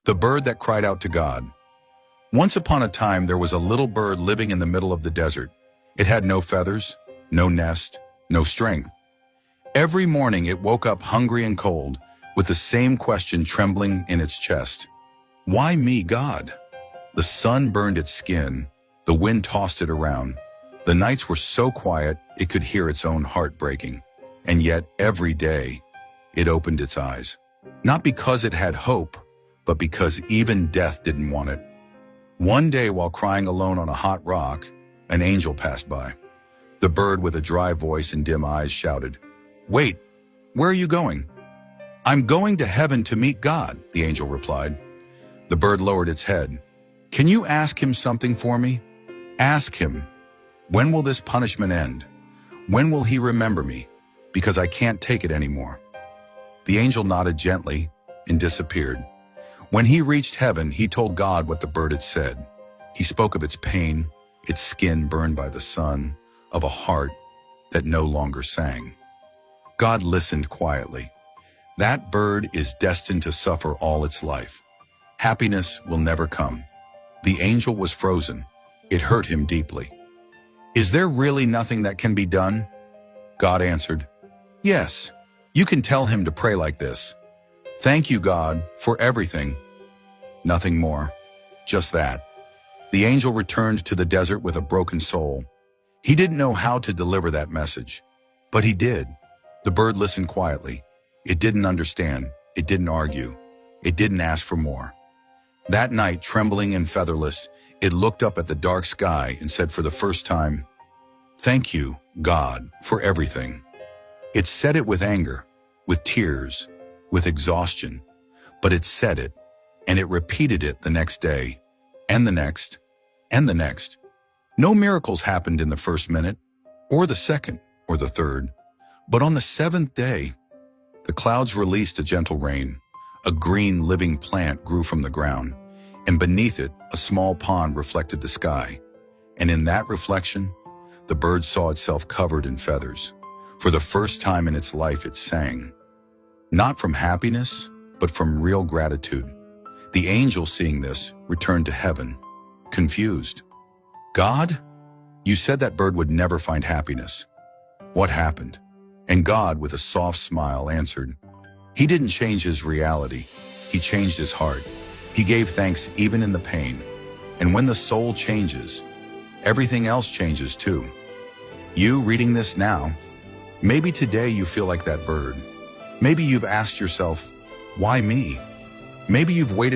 The bird that cried out to God. Once upon a time, there was a little bird living in the middle of the desert. It had no feathers, no nest, no strength. Every morning it woke up hungry and cold, with the same question trembling in its chest. Why me, God? The sun burned its skin, the wind tossed it around. The nights were so quiet it could hear its own heart breaking. And yet, every day, it opened its eyes. Not because it had hope, but because even death didn't want it. One day, while crying alone on a hot rock, an angel passed by. The bird with a dry voice and dim eyes shouted, "Wait, where are you going?" "I'm going to heaven to meet God," the angel replied. The bird lowered its head. "Can you ask him something for me? Ask him, when will this punishment end? When will he remember me? Because I can't take it anymore." The angel nodded gently and disappeared. When he reached heaven, he told God what the bird had said. He spoke of its pain, its skin burned by the sun, of a heart that no longer sang. God listened quietly. That bird is destined to suffer all its life. Happiness will never come. The angel was frozen. It hurt him deeply. "Is there really nothing that can be done?" God answered, "Yes, you can tell him to pray like this. Thank you, God, for everything." Nothing more, just that. The angel returned to the desert with a broken soul. He didn't know how to deliver that message, but he did. The bird listened quietly. It didn't understand. It didn't argue. It didn't ask for more. That night, trembling and featherless, it looked up at the dark sky and said for the first time, "Thank you, God, for everything." It said it with anger, with tears, with exhaustion, but it said it, and it repeated it the next day, and the next, and the next. No miracles happened in the first minute, or the second, or the third, but on the seventh day, the clouds released a gentle rain. A green living plant grew from the ground, and beneath it, a small pond reflected the sky. And in that reflection, the bird saw itself covered in feathers. For the first time in its life, it sang. Not from happiness, but from real gratitude. The angel, seeing this, returned to heaven, confused. "God, you said that bird would never find happiness. What happened?" And God, with a soft smile, answered, "He didn't change his reality. He changed his heart. He gave thanks even in the pain. And when the soul changes, everything else changes too." You reading this now, maybe today you feel like that bird. Maybe you've asked yourself, why me? Maybe you've waited